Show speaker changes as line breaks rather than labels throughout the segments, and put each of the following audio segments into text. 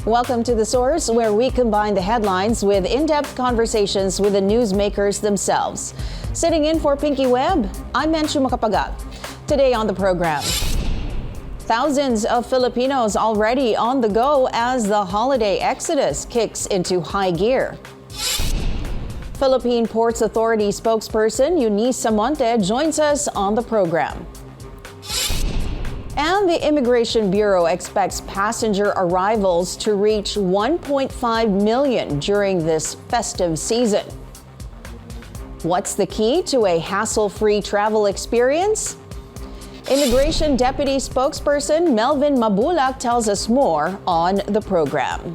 Welcome to The Source, where we combine the headlines with in-depth conversations with the newsmakers themselves. Sitting in for Pinky Webb, I'm Menchu Macapagal. Today on the program, thousands of Filipinos already on the go as the holiday exodus kicks into high gear. Philippine Ports Authority spokesperson Eunice Samonte joins us on the program. And the Immigration Bureau expects passenger arrivals to reach 1.5 million during this festive season. What's the key to a hassle-free travel experience? Immigration Deputy Spokesperson Melvin Mabulac tells us more on the program.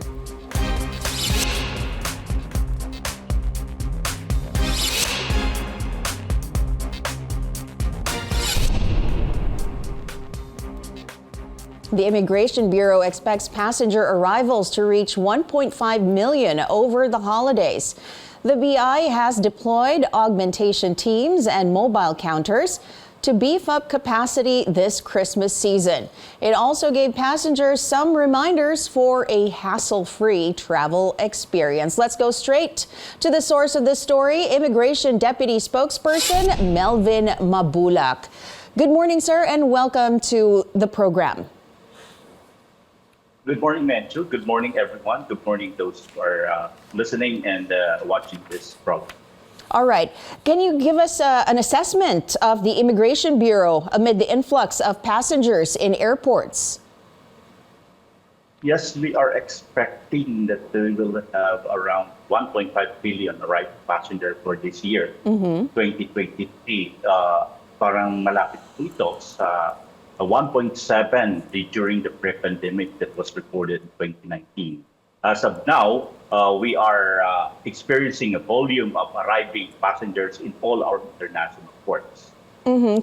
The Immigration Bureau expects passenger arrivals to reach 1.5 million over the holidays. The BI has deployed augmentation teams and mobile counters to beef up capacity this Christmas season. It also gave passengers some reminders for a hassle-free travel experience. Let's go straight to the source of this story, Immigration Deputy Spokesperson Melvin Mabulac. Good morning, sir, and welcome to the program.
Good morning, Menchu. Good morning, everyone. Good morning, those who are listening and watching this program.
All right. Can you give us an assessment of the Immigration Bureau amid the influx of passengers in airports?
Yes, we are expecting that we will have around 1.5 billion arrived passengers for this year, 2023. Parang malapit po ito sa 1.7 during the pre-pandemic that was recorded in 2019. As of now, we are experiencing a volume of arriving passengers in all our international ports.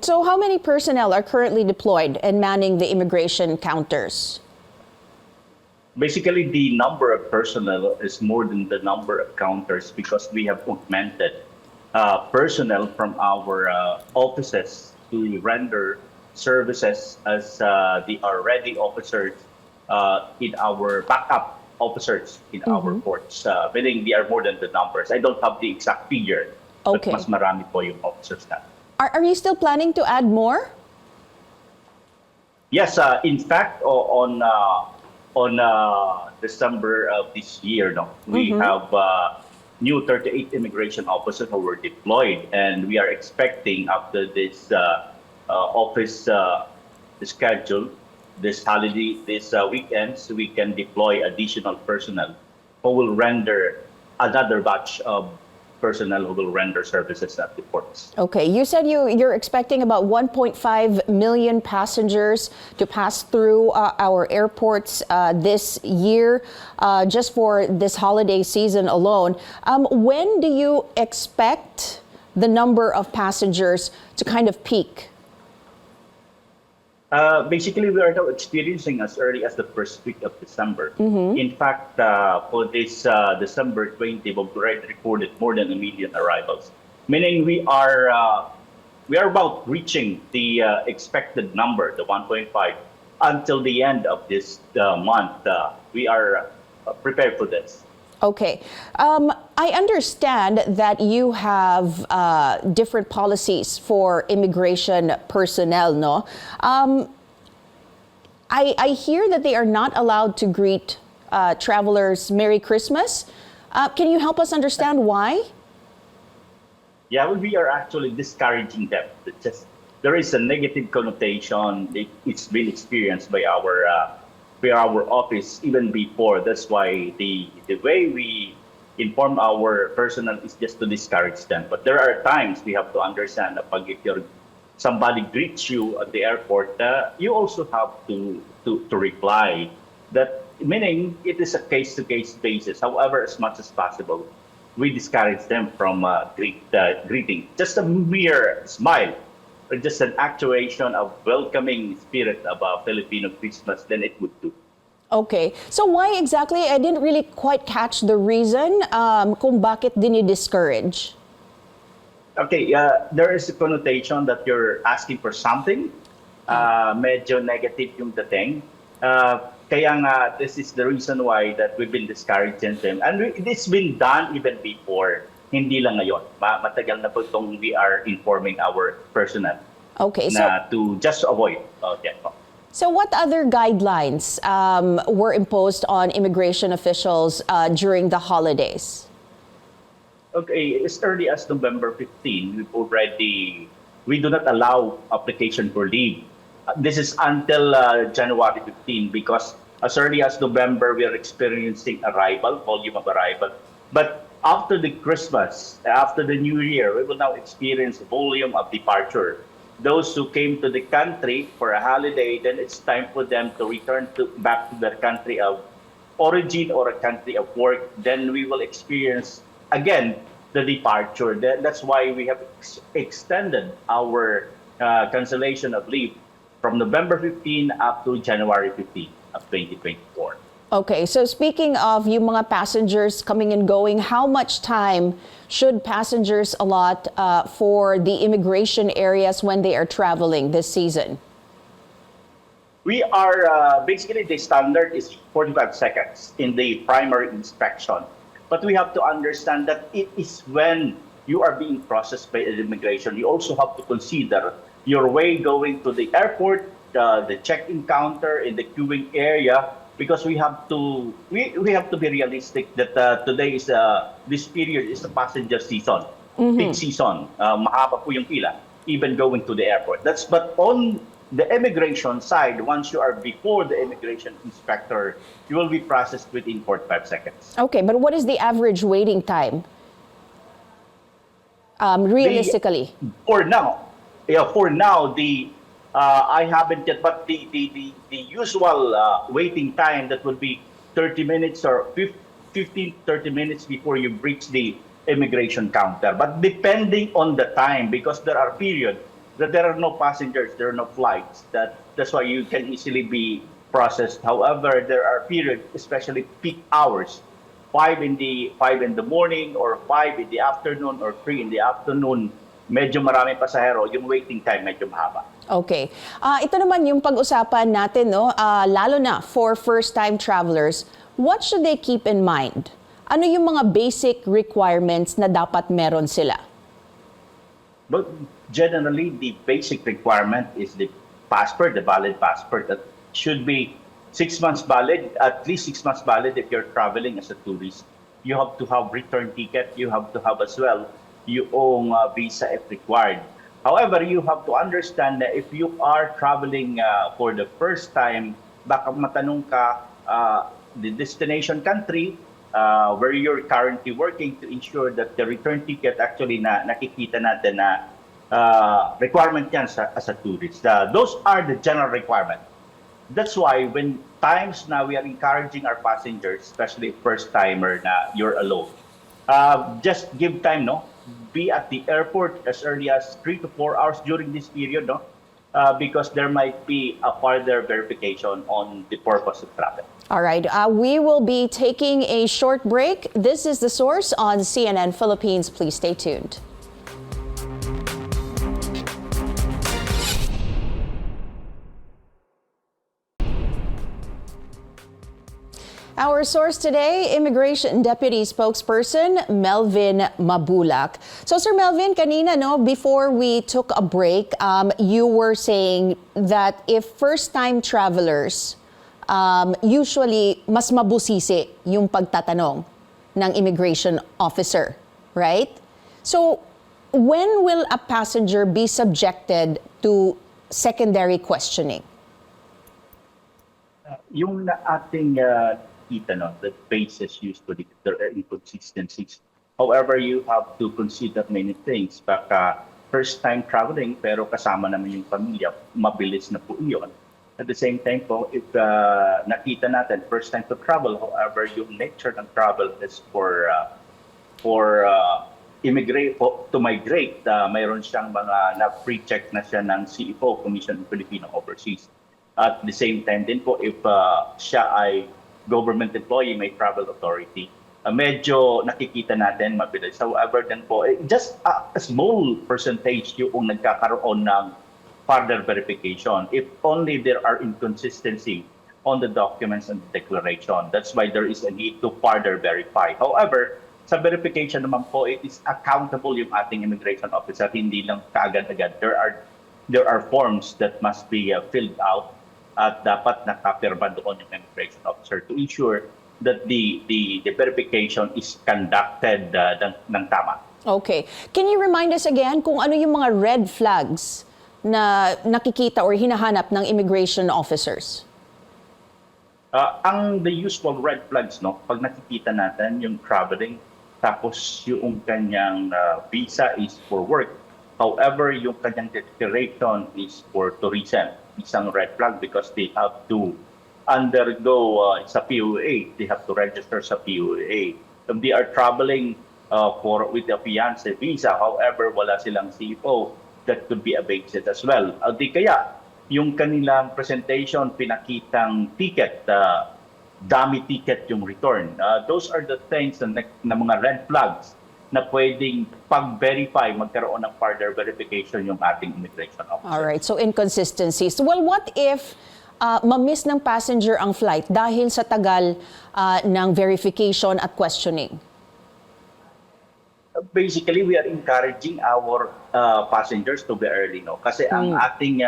So how many personnel are currently deployed and manning the immigration counters?
Basically, the number of personnel is more than the number of counters because we have augmented personnel from our offices to render services as the already officers in our backup officers in our ports. Meaning they are more than the numbers. I don't have the exact figure, but mas marami po yung officers na.
Are you still planning to add more?
Yes, in fact, on December of this year, we have new 38 immigration officers who were deployed, and we are expecting after this office schedule, this holiday, this weekends, we can deploy additional personnel who will render another batch of personnel who will render services at the ports.
Okay, you said you're expecting about 1.5 million passengers to pass through our airports this year, just for this holiday season alone. When do you expect the number of passengers to kind of peak?
Basically, we are now experiencing as early as the first week of December. In fact, for this December 20, we've already recorded more than 1 million arrivals, meaning we are about reaching the expected number, the 1.5, until the end of this month. We are prepared for this.
Okay. I understand that you have different policies for immigration personnel, no? I hear that they are not allowed to greet travelers Merry Christmas. Can you help us understand why?
Yeah, we are actually discouraging them. There is a negative connotation. It's been experienced by our office even before. That's why the way we inform our personnel is just to discourage them. But there are times we have to understand that if somebody greets you at the airport, you also have to reply. That meaning it is a case-to-case basis. However, as much as possible, we discourage them from greeting. Just a mere smile or just an actuation of welcoming spirit of a Filipino Christmas, then it would do.
Okay. So why exactly? I didn't really quite catch the reason kung bakit din you discourage.
Okay, there is a connotation that you're asking for something. Medyo negative yung dating. Kaya nga, this is the reason why that we've been discouraging them. And it's been done even before, hindi lang ngayon. Matagal na po itong we are informing our personnel
Okay, so
na to just avoid. Yeah.
so what other guidelines were imposed on immigration officials during the holidays?
Okay, as early as November 15, we do not allow application for leave. This is until January 15 because as early as November, we are experiencing volume of arrival. But after the Christmas, after the New Year, we will now experience volume of departure. Those who came to the country for a holiday, then it's time for them to return back to their country of origin or a country of work. Then we will experience again the departure. That's why we have extended our cancellation of leave from November 15 up to January 15 of 2024.
Okay, so speaking of yung mga passengers coming and going, how much time should passengers allot for the immigration areas when they are traveling this season?
We are, basically the standard is 45 seconds in the primary inspection. But we have to understand that it is when you are being processed by immigration, you also have to consider your way going to the airport, the check-in counter, in the queuing area, because we have to be realistic that today is this period is the passenger season, peak season. Mahaba po yung pila, even going to the airport. But on the immigration side, once you are before the immigration inspector, you will be processed within 45 seconds.
Okay, but what is the average waiting time realistically?
For now, I haven't yet, but the usual waiting time that would be 30 minutes or 15, 30 minutes before you reach the immigration counter. But depending on the time, because there are periods that there are no passengers, there are no flights. That's why you can easily be processed. However, there are periods, especially peak hours, 5 in the morning or 5 in the afternoon or 3 in the afternoon. Medyo maraming pasahero, yung waiting time medyo mahaba.
Okay. Ito naman yung pag-usapan natin, no? Lalo na for first-time travelers, what should they keep in mind? Ano yung mga basic requirements na dapat meron sila?
But generally, the basic requirement is the passport, the valid passport that should be 6 months valid, at least 6 months valid if you're traveling as a tourist. You have to have return ticket. You have to have as well yung visa if required. However, you have to understand that if you are traveling for the first time, baka matanong ka the destination country where you're currently working to ensure that the return ticket actually nakikita natin na requirement yan as a tourist. Those are the general requirements. That's why when times now we are encouraging our passengers, especially first-timer na you're alone, just give time, no? Be at the airport as early as 3 to 4 hours during this period, no? Because there might be a further verification on the purpose of travel.
All right, we will be taking a short break. This is The Source on CNN Philippines. Please stay tuned. Our source today, Immigration Deputy Spokesperson Melvin Mabulac. So, Sir Melvin, kanina, no, before we took a break, you were saying that if first-time travelers, usually mas mabusisi yung pagtatanong ng immigration officer, right? So, when will a passenger be subjected to secondary questioning?
Yung ating the basis usually there are inconsistencies. However, you have to consider many things. Baka first time traveling pero kasama naman yung pamilya, mabilis na po yun. At the same time po, if nakita natin first time to travel, however, yung nature ng travel is for to migrate, mayroon siyang mga na-pre-check na siya ng CFO, Commission on Filipino Overseas. At the same time din po, if siya ay government employee, may travel authority, medyo nakikita natin mabilis. However, then po, just a small percentage yung nagkakaroon ng further verification. If only there are inconsistency on the documents and the declaration. That's why there is a need to further verify. However, sa verification naman po, it is accountable yung ating immigration officer, hindi lang kaagad-agad. There are forms that must be filled out at dapat nakapirma doon yung immigration officer to ensure that the verification is conducted ng tama.
Okay. Can you remind us again kung ano yung mga red flags na nakikita or hinahanap ng immigration officers?
Ang the usual red flags, no, pag nakikita natin yung traveling, tapos yung kanyang visa is for work. However, yung kanyang declaration is for tourism. Isang red flag because they have to undergo sa POA. They have to register sa POA. If they are traveling with a fiancé visa, however, wala silang CO, that could be a basis as well. Di kaya, yung kanilang presentation, pinakitang ticket, dummy ticket yung return. Those are the things na mga red flags na pwedeng pag-verify, magkaroon ng further verification yung ating immigration officer.
Alright, so inconsistencies. Well, what if ma-miss ng passenger ang flight dahil sa tagal ng verification at questioning?
Basically, we are encouraging our passengers to be early, no? Kasi ang ating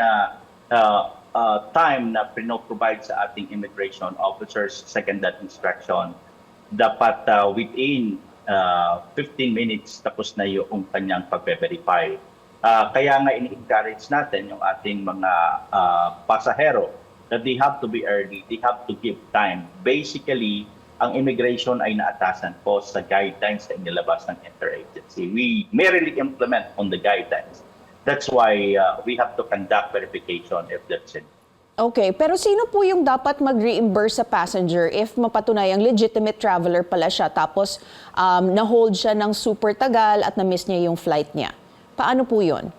time na provide sa ating immigration officers, second that instruction, dapat within 15 minutes tapos na yung kanyang pag-verify. Kaya nga ini-encourage natin yung ating mga pasahero that they have to be early, they have to give time. Basically, ang immigration ay naatasan po sa guidelines na inilabas ng interagency. We merely implement on the guidelines. That's why we have to conduct verification if that's it.
Okay, pero sino po yung dapat mag-reimburse sa passenger if mapatunayang legitimate traveler pala siya tapos na-hold siya ng super tagal at na-miss niya yung flight niya? Paano po yun?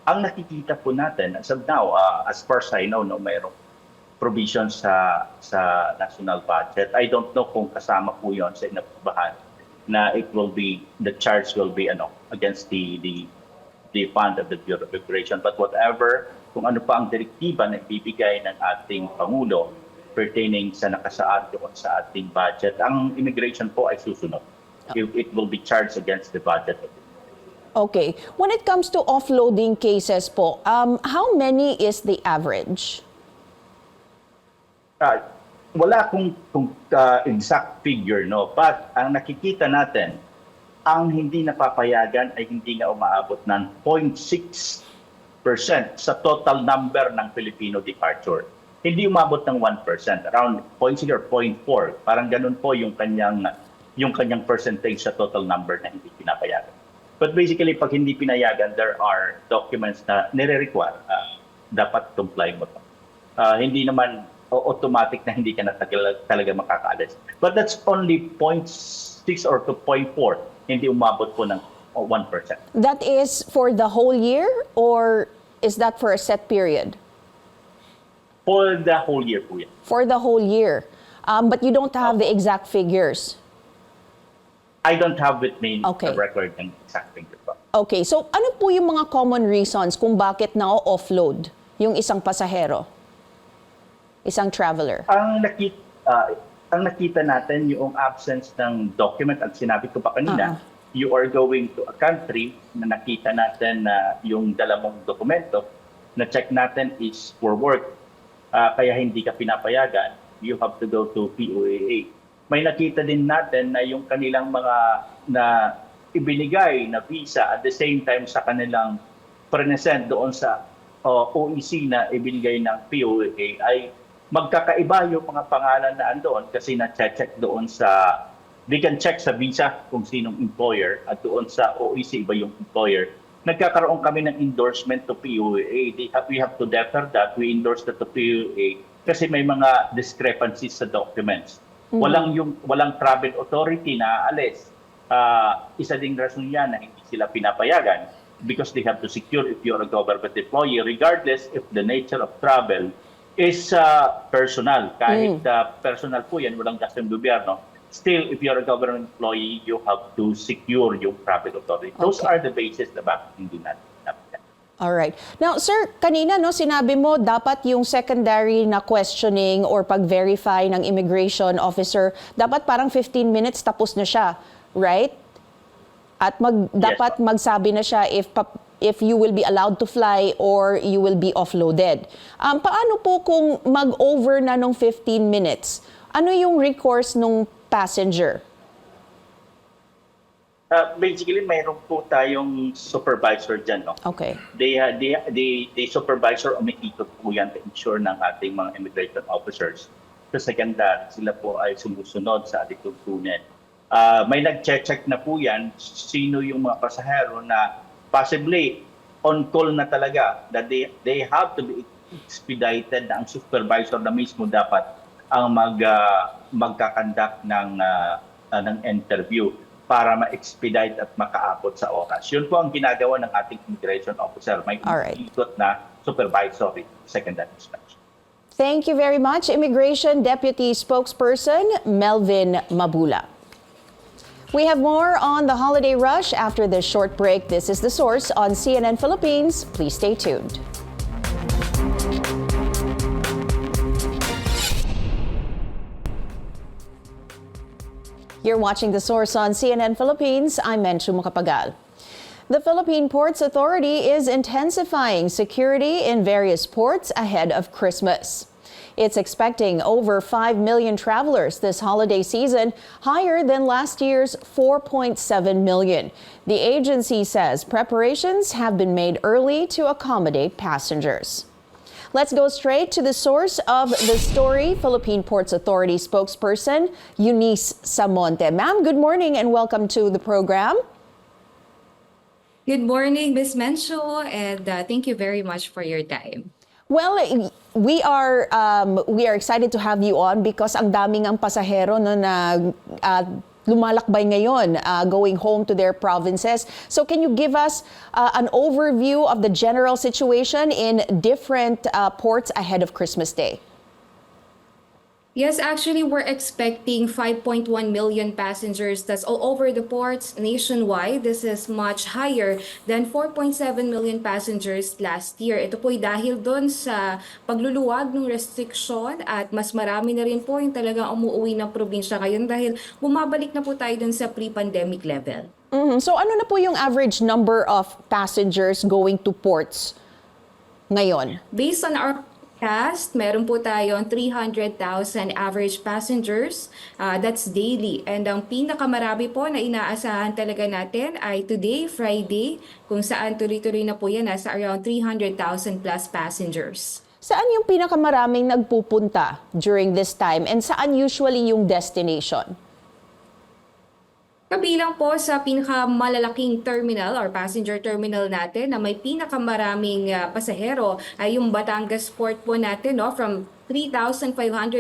Ang nakikita po natin, as of now, as far as I know, no, mayroong provision sa national budget. I don't know kung kasama po yon sa inaprobahan na the charge will be against the fund of the Bureau of Immigration. But whatever, kung ano pa ang direktiba na ibibigay ng ating Pangulo pertaining sa nakasaad doon sa ating budget, ang immigration po ay susunod. It will be charged against the budget.
Okay. When it comes to offloading cases po, how many is the average?
Wala kung exact figure, no, but ang nakikita natin, ang hindi napapayagan ay hindi nga umaabot ng 0.6% sa total number ng Filipino departure. Hindi umabot ng 1%, around 0.6 or 0.4. Parang ganun po yung kanyang percentage sa total number na hindi pinapayagan. But basically, pag hindi pinayagan, there are documents na nire-require. Dapat comply mo to. Hindi naman automatic na hindi ka na talaga makakaalis. But that's only 0.6 or to 0.4. Hindi umabot po ng 1%.
That is for the whole year or is that for a set period?
For the whole year po yan.
For the whole year. But you don't have the exact figures?
I don't have with me
Okay.
a record ng exact figure po.
Okay, so ano po yung mga common reasons kung bakit na-offload yung isang pasahero? Isang traveler?
Ang nakita natin yung absence ng document, at sinabi ko pa kanina, you are going to a country na nakita natin na yung dala mong dokumento na check natin is for work, kaya hindi ka pinapayagan, you have to go to POAA. May nakita din natin na yung kanilang mga na ibinigay na visa at the same time sa kanilang present doon sa OEC na ibinigay ng POAA ay magkakaiba yung mga pangalan na andoon kasi na-check doon sa, they can check sa visa kung sinong employer at doon sa OEC iba yung employer. Nagkakaroon kami ng endorsement to POA. We have to defer that. We endorse that to POA kasi may mga discrepancies sa documents. Walang travel authority na aalis. Isa ding rason yan na hindi sila pinapayagan because they have to secure if you're a government employee regardless if the nature of travel is personal. Kahit personal po yan, walang gastong gobyerno. Still, if you're a government employee, you have to secure yung travel authority. Those are the basis na bakit hindi natin.
Alright. Now, sir, kanina no, sinabi mo dapat yung secondary na questioning or pag-verify ng immigration officer, dapat parang 15 minutes tapos na siya, right? At dapat magsabi na siya if you will be allowed to fly or you will be offloaded. Paano po kung mag-over na nung 15 minutes? Ano yung recourse nung passenger?
Basically, mayroon po tayong supervisor dyan. No?
Okay.
The supervisor umiikot po yan to ensure ng ating mga immigration officers. Sa secondary, sila po ay sumusunod sa ating tuntunin. May nag-check na po yan sino yung mga pasahero na possibly on call na talaga that they have to be expedited na ang supervisor na mismo dapat ang magkakandak ng interview para ma-expedite at makaabot sa oras. Yun po ang ginagawa ng ating immigration officer. May ikot na supervisory secondary inspection.
Thank you very much, Immigration Deputy Spokesperson Melvin Mabulac. We have more on the holiday rush after this short break. This is The Source on CNN Philippines. Please stay tuned. You're watching The Source on CNN Philippines. I'm Menchu Macapagal. The Philippine Ports Authority is intensifying security in various ports ahead of Christmas. It's expecting over 5 million travelers this holiday season, higher than last year's 4.7 million. The agency says preparations have been made early to accommodate passengers. Let's go straight to the source of the story, Philippine Ports Authority spokesperson Eunice Samonte. Ma'am, good morning and welcome to the program.
Good morning, Ms. Menchu, and thank you very much for your time.
Well, we are excited to have you on because ang daming ang pasahero no, na lumalakbay ngayon going home to their provinces. So can you give us an overview of the general situation in different ports ahead of Christmas Day?
Yes, actually, we're expecting 5.1 million passengers. That's all over the ports nationwide. This is much higher than 4.7 million passengers last year. Ito po'y dahil doon sa pagluluwag ng restriction at mas marami na rin po yung talagang umuwi ng probinsya ngayon dahil bumabalik na po tayo doon sa pre-pandemic level.
So ano na po yung average number of passengers going to ports ngayon?
Based on our forecast, meron po tayong 300,000 average passengers. That's daily. And ang pinakamarami po na inaasahan talaga natin ay today, Friday, kung saan tuloy-tuloy na po yan, nasa around 300,000 plus passengers.
Saan yung pinakamaraming nagpupunta during this time and saan usually yung destination?
Kabilang po sa pinakamalalaking terminal or passenger terminal natin na may pinakamaraming pasahero ay yung Batangas Port po natin, no, from 3,500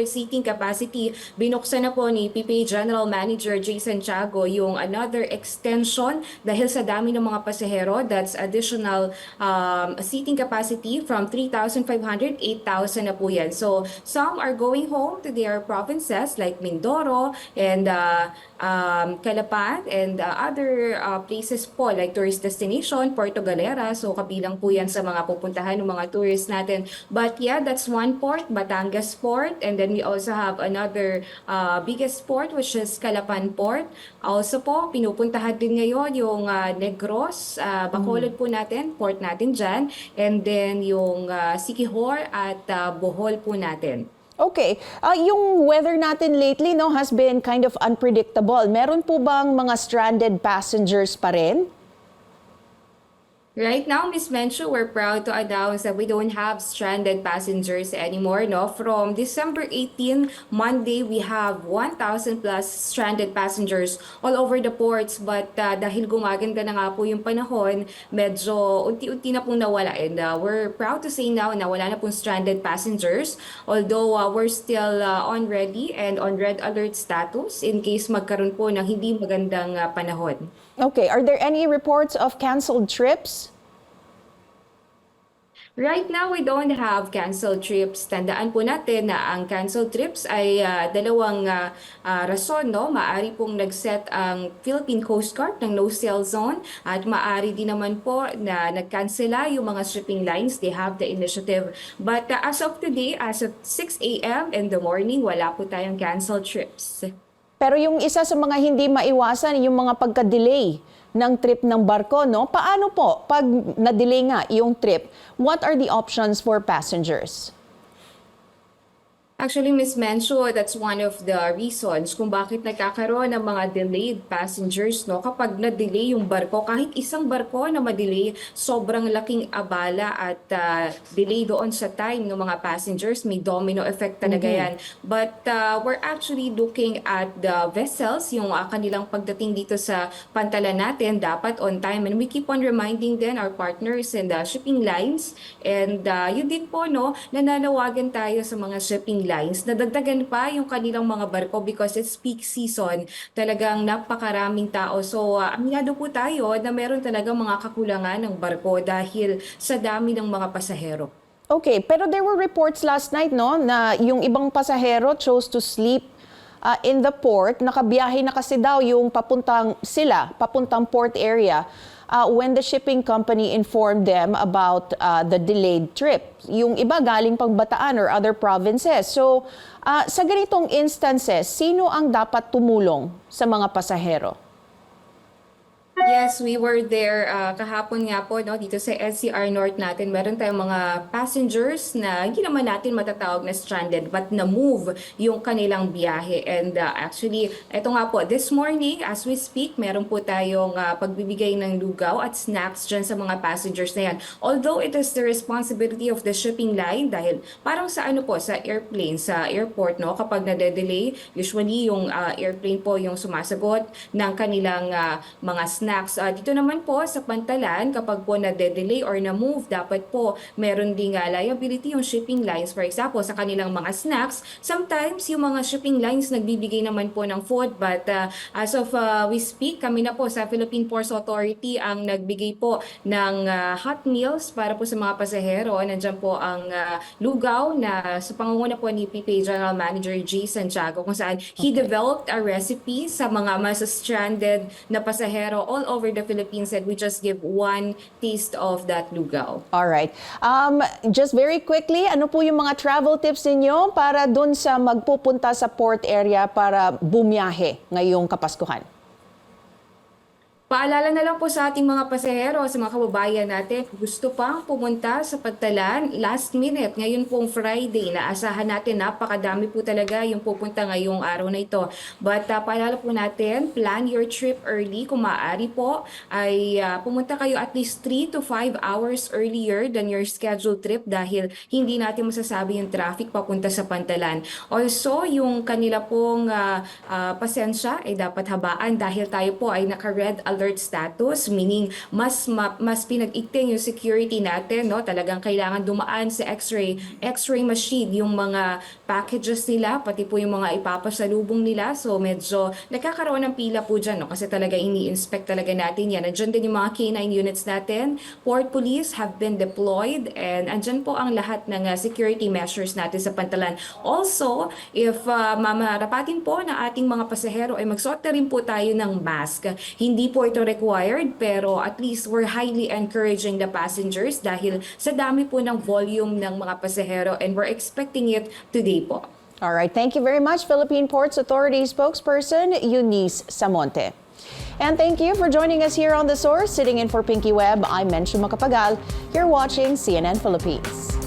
seating capacity. Binuksan na po ni PPA General Manager Jason Tiago yung another extension dahil sa dami ng mga pasahero. That's additional seating capacity from 3,500, 8,000 na po yan. So some are going home to their provinces like Mindoro and Calapan and other places po like tourist destination, Puerto Galera. So kabilang po yan sa mga pupuntahan ng mga tourists natin. But yeah, that's one port, Batangas Port, and then we also have another biggest port which is Calapan Port. Also po, pinupuntahan din ngayon yung Negros, Bacolod po natin, port natin dyan, and then yung Siquijor at Bohol po natin.
Okay. Yung weather natin lately no has been kind of unpredictable. Meron po bang mga stranded passengers pa rin?
Right now, Ms. Menchu, we're proud to announce that we don't have stranded passengers anymore. No, from December 18, Monday, we have 1,000 plus stranded passengers all over the ports. But dahil gumaganda na nga po yung panahon, medyo unti-unti na pong nawala. And we're proud to say now na wala na pong stranded passengers. Although we're still on ready and on red alert status in case magkaroon po ng hindi magandang panahon.
Okay. Are there any reports of canceled trips?
Right now, we don't have canceled trips. Tandaan po natin na ang canceled trips ay dalawang rason, no? Maari pong nag-set ang Philippine Coast Guard ng no-sail zone at maari din naman po na nagkansela yung mga shipping lines. They have the initiative. But as of today, as of 6 a.m. in the morning, wala po tayong canceled trips.
Pero yung isa sa mga hindi maiwasan, yung mga pagka-delay ng trip ng barko, no? Paano po pag na-delay nga yung trip? What are the options for passengers?
Actually, Ms. Menchu, that's one of the reasons kung bakit nagkakaroon ng mga delayed passengers, no? Kapag na-delay yung barko, kahit isang barko na ma-delay, sobrang laking abala at delay doon sa time ng mga passengers, may domino effect talaga yan. But we're actually looking at the vessels, yung kanilang pagdating dito sa pantalan natin, dapat on time. And we keep on reminding din our partners and the shipping lines. And yun din po, no, nananawagan tayo sa mga shipping lines na dagdagan pa yung kanilang mga barko because it's peak season. Talagang napakaraming tao. So, aminado po tayo na meron talagang mga kakulangan ng barko dahil sa dami ng mga pasahero.
Okay, pero there were reports last night, no, na yung ibang pasahero chose to sleep in the port. Nakabiyahe na kasi daw yung papuntang port area. When the shipping company informed them about the delayed trip. Yung iba galing pang Bataan or other provinces. So, sa ganitong instances, sino ang dapat tumulong sa mga pasahero?
Yes, we were there kahapon nga po, no, dito sa SCR North natin. Meron tayong mga passengers na hindi naman natin matatawag na stranded but na-move yung kanilang biyahe. And actually, eto nga po, this morning as we speak, meron po tayong pagbibigay ng lugaw at snacks dyan sa mga passengers na yan. Although it is the responsibility of the shipping line dahil parang sa ano po, sa airplane, sa airport, no, kapag nade-delay, usually yung airplane po yung sumasagot ng kanilang mga snacks. Dito naman po sa pantalan, kapag po na-delay or na-move, dapat po meron ding liability yung shipping lines. For example, sa kanilang mga snacks, sometimes yung mga shipping lines nagbibigay naman po ng food. But as of we speak, kami na po sa Philippine Ports Authority ang nagbigay po ng hot meals para po sa mga pasahero. Nandiyan po ang lugaw na sa pangunguna po ni PPA General Manager J. Santiago kung saan he developed a recipe sa mga mas stranded na pasahero all over the Philippines, and we just give one taste of that lugaw.
All right. Just very quickly, ano po yung mga travel tips ninyo para dun sa magpupunta sa port area para bumiyahe ngayong Kapaskuhan?
Paalala na lang po sa ating mga pasahero, sa mga kababayan natin, gusto pang pumunta sa Pagtalan last minute. Ngayon pong Friday, naasahan natin napakadami po talaga yung pupunta ngayong araw na ito. But paalala po natin, plan your trip early. Kung maaari po, ay pumunta kayo at least 3 to 5 hours earlier than your scheduled trip dahil hindi natin masasabi yung traffic papunta sa Pantalan. Also, yung kanila pong pasensya ay dapat habaan dahil tayo po ay naka-red alert status, meaning mas pinag-igting yung security natin, no? Talagang kailangan dumaan sa x-ray machine yung mga packages nila, pati po yung mga ipapasalubong nila. So medyo nagkakaroon ng pila po dyan, no? Kasi talaga ini-inspect talaga natin yan. Andyan din yung mga K9 units natin. Port Police have been deployed and andyan po ang lahat ng security measures natin sa Pantalan. Also, if mamarapatin po na ating mga pasahero ay magsuot na rin po tayo ng mask. Hindi po ito required pero at least we're highly encouraging the passengers dahil sa dami po ng volume ng mga pasahero and we're expecting it today po.
All right. Thank you very much, Philippine Ports Authority spokesperson Eunice Samonte. And thank you for joining us here on The Source. Sitting in for Pinky Webb, I'm Menchu Macapagal. You're watching CNN Philippines.